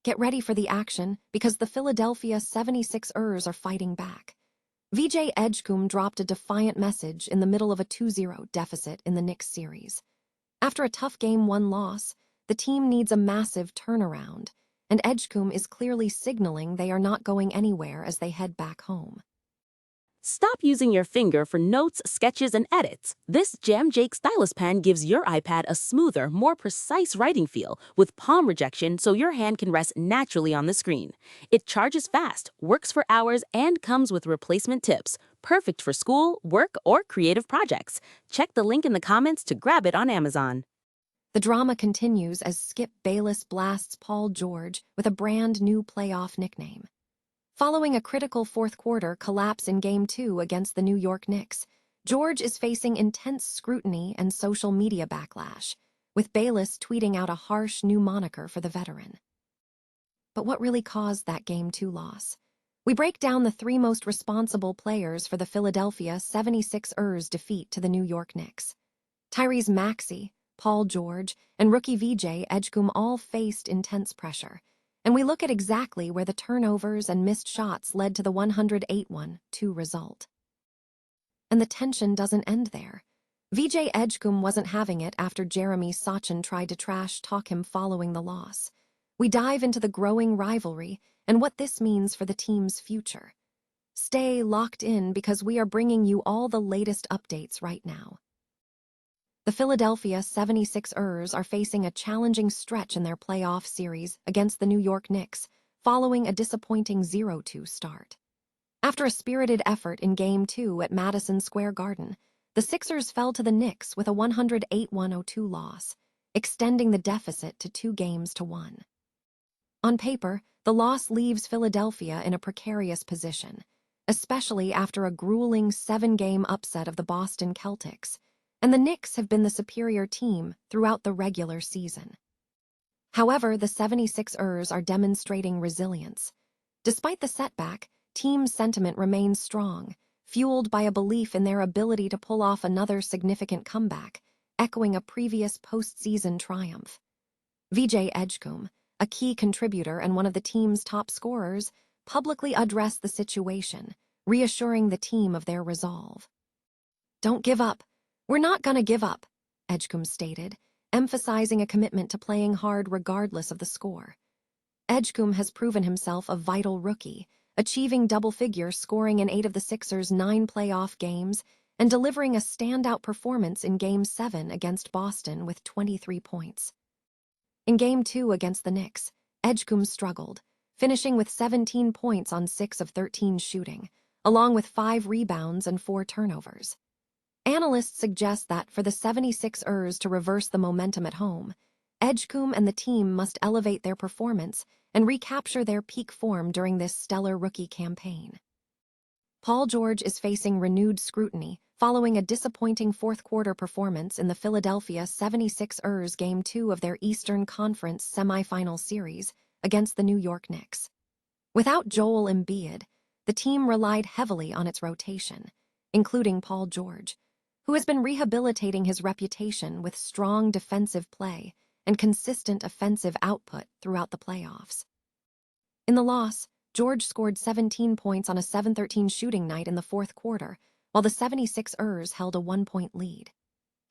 Get ready for the action because the Philadelphia 76ers are fighting back. VJ Edgecombe dropped a defiant message in the middle of a 2-0 deficit in the Knicks series. After a tough Game 1 loss, the team needs a massive turnaround, and Edgecombe is clearly signaling they are not going anywhere as they head back home. Stop using your finger for notes, sketches, and edits. This Jam Jake stylus pen gives your iPad a smoother, more precise writing feel with palm rejection so your hand can rest naturally on the screen. It charges fast, works for hours, and comes with replacement tips. Perfect for school, work, or creative projects. Check the link in the comments to grab it on Amazon. The drama continues as Skip Bayless blasts Paul George with a brand new playoff nickname. Following a critical fourth-quarter collapse in Game 2 against the New York Knicks, George is facing intense scrutiny and social media backlash, with Bayless tweeting out a harsh new moniker for the veteran. But what really caused that Game 2 loss? We break down the three most responsible players for the Philadelphia 76ers' defeat to the New York Knicks. Tyrese Maxey, Paul George, and rookie VJ Edgecombe all faced intense pressure, and we look at exactly where the turnovers and missed shots led to the 108-1-2 result. And the tension doesn't end there. VJ Edgecombe wasn't having it after Jeremy Sochan tried to trash-talk him following the loss. We dive into the growing rivalry and what this means for the team's future. Stay locked in because we are bringing you all the latest updates right now. The Philadelphia 76ers are facing a challenging stretch in their playoff series against the New York Knicks, following a disappointing 0-2 start. After a spirited effort in Game 2 at Madison Square Garden, the Sixers fell to the Knicks with a 108-102 loss, extending the deficit to 2-1. On paper, the loss leaves Philadelphia in a precarious position, especially after a grueling 7-game upset of the Boston Celtics, and the Knicks have been the superior team throughout the regular season. However, the 76ers are demonstrating resilience. Despite the setback, team sentiment remains strong, fueled by a belief in their ability to pull off another significant comeback, echoing a previous postseason triumph. VJ Edgecombe, a key contributor and one of the team's top scorers, publicly addressed the situation, reassuring the team of their resolve. "Don't give up. We're not gonna give up," Edgecombe stated, emphasizing a commitment to playing hard regardless of the score. Edgecombe has proven himself a vital rookie, achieving double figures, scoring in 8 of the Sixers' 9 playoff games and delivering a standout performance in Game 7 against Boston with 23 points. In Game 2 against the Knicks, Edgecombe struggled, finishing with 17 points on 6 of 13 shooting, along with 5 rebounds and 4 turnovers. Analysts suggest that for the 76ers to reverse the momentum at home, Edgecombe and the team must elevate their performance and recapture their peak form during this stellar rookie campaign. Paul George is facing renewed scrutiny following a disappointing fourth-quarter performance in the Philadelphia 76ers Game 2 of their Eastern Conference semifinal series against the New York Knicks. Without Joel Embiid, the team relied heavily on its rotation, including Paul George, who has been rehabilitating his reputation with strong defensive play and consistent offensive output throughout the playoffs. In the loss, George scored 17 points on a 7-13 shooting night in the fourth quarter, while the 76ers held a 1-point lead.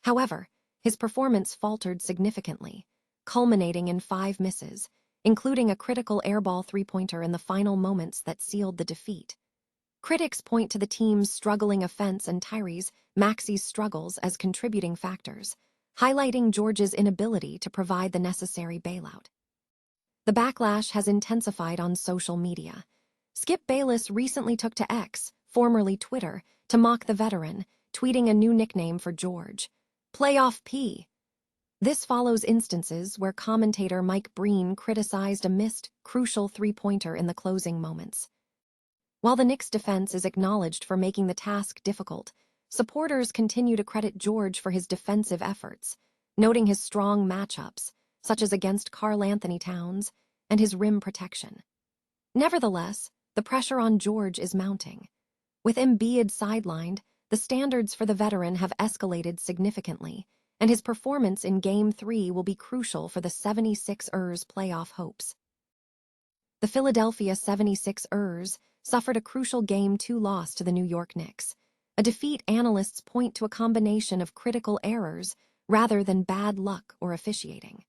However, his performance faltered significantly, culminating in 5 misses, including a critical airball three-pointer in the final moments that sealed the defeat. Critics point to the team's struggling offense and Tyrese Maxey's struggles as contributing factors, highlighting George's inability to provide the necessary bailout. The backlash has intensified on social media. Skip Bayless recently took to X, formerly Twitter, to mock the veteran, tweeting a new nickname for George, "Playoff P." This follows instances where commentator Mike Breen criticized a missed, crucial three-pointer in the closing moments. While the Knicks' defense is acknowledged for making the task difficult, supporters continue to credit George for his defensive efforts, noting his strong matchups, such as against Karl-Anthony Towns, and his rim protection. Nevertheless, the pressure on George is mounting. With Embiid sidelined, the standards for the veteran have escalated significantly, and his performance in Game 3 will be crucial for the 76ers' playoff hopes. the Philadelphia 76ers suffered a crucial Game 2 loss to the New York Knicks, a defeat analysts point to a combination of critical errors rather than bad luck or officiating.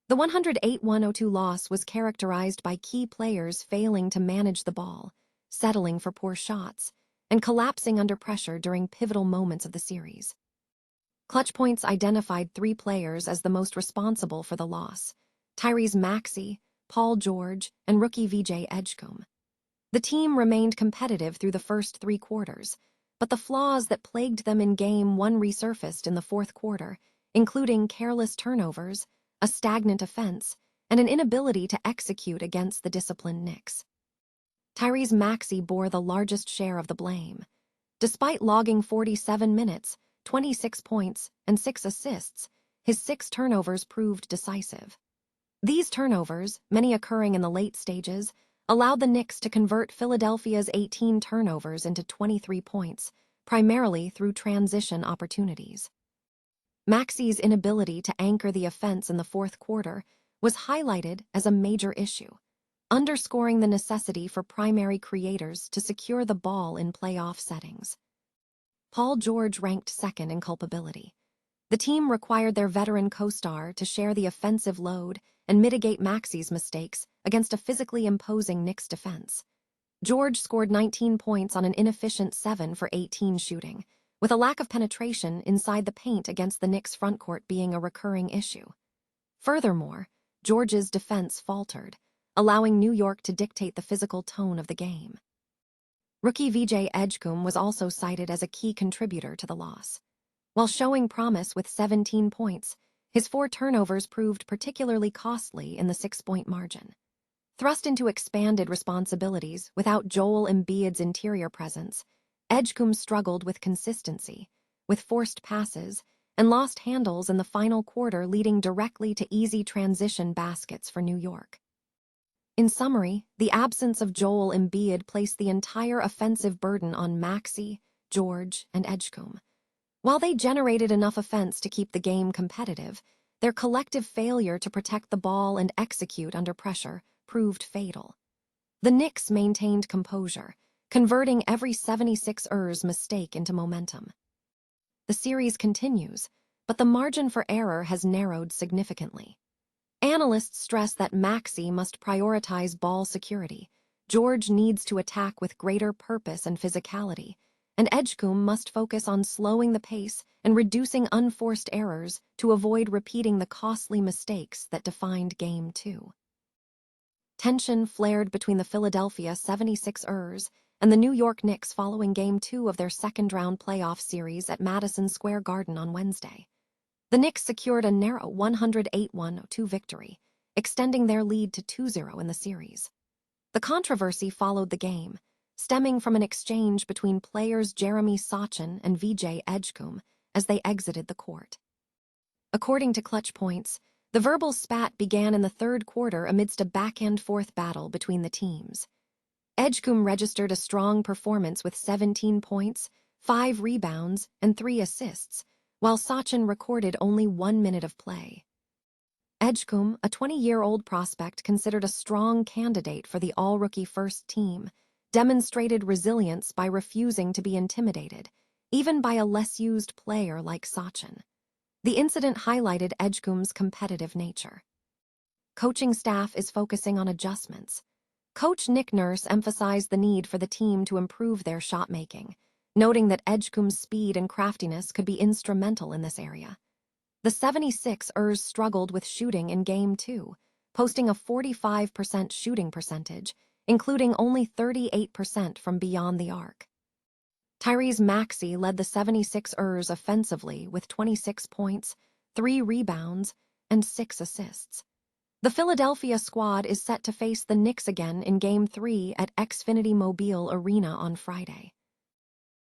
The 108-102 loss was characterized by key players failing to manage the ball, settling for poor shots, and collapsing under pressure during pivotal moments of the series. Clutch Points identified 3 players as the most responsible for the loss: Tyrese Maxey, Paul George, and rookie VJ Edgecombe. The team remained competitive through the first 3 quarters, but the flaws that plagued them in Game 1 resurfaced in the fourth quarter, including careless turnovers, a stagnant offense, and an inability to execute against the disciplined Knicks. Tyrese Maxey bore the largest share of the blame. Despite logging 47 minutes, 26 points, and 6 assists, his 6 turnovers proved decisive. These turnovers, many occurring in the late stages, allowed the Knicks to convert Philadelphia's 18 turnovers into 23 points, primarily through transition opportunities. Maxey's inability to anchor the offense in the fourth quarter was highlighted as a major issue, underscoring the necessity for primary creators to secure the ball in playoff settings. Paul George ranked second in culpability. The team required their veteran co-star to share the offensive load and mitigate Maxey's mistakes against a physically imposing Knicks defense. George scored 19 points on an inefficient 7 for 18 shooting, with a lack of penetration inside the paint against the Knicks' frontcourt being a recurring issue. Furthermore, George's defense faltered, allowing New York to dictate the physical tone of the game. Rookie VJ Edgecombe was also cited as a key contributor to the loss. While showing promise with 17 points, his 4 turnovers proved particularly costly in the 6-point margin. Thrust into expanded responsibilities without Joel Embiid's interior presence, Edgecombe struggled with consistency, with forced passes, and lost handles in the final quarter, leading directly to easy transition baskets for New York. In summary, the absence of Joel Embiid placed the entire offensive burden on Maxey, George, and Edgecombe. While they generated enough offense to keep the game competitive, their collective failure to protect the ball and execute under pressure proved fatal. The Knicks maintained composure, converting every 76ers mistake into momentum. The series continues, but the margin for error has narrowed significantly. Analysts stress that Maxey must prioritize ball security, George needs to attack with greater purpose and physicality, and Edgecombe must focus on slowing the pace and reducing unforced errors to avoid repeating the costly mistakes that defined Game 2. Tension flared between the Philadelphia 76ers and the New York Knicks following Game 2 of their second-round playoff series at Madison Square Garden on Wednesday. The Knicks secured a narrow 108-102 victory, extending their lead to 2-0 in the series. The controversy followed the game, stemming from an exchange between players Jeremy Sochan and VJ Edgecombe as they exited the court. According to Clutch Points, the verbal spat began in the third quarter amidst a back-and-forth battle between the teams. Edgecombe registered a strong performance with 17 points, 5 rebounds, and 3 assists, while Sochan recorded only 1 minute of play. Edgecombe, a 20-year-old prospect considered a strong candidate for the all-rookie first team, demonstrated resilience by refusing to be intimidated, even by a less-used player like Sochan. The incident highlighted Edgecombe's competitive nature. Coaching staff is focusing on adjustments. Coach Nick Nurse emphasized the need for the team to improve their shot-making, noting that Edgecombe's speed and craftiness could be instrumental in this area. The 76ers struggled with shooting in Game 2, posting a 45% shooting percentage, including only 38% from beyond the arc. Tyrese Maxey led the 76ers offensively with 26 points, 3 rebounds, and 6 assists. The Philadelphia squad is set to face the Knicks again in Game 3 at Xfinity Mobile Arena on Friday.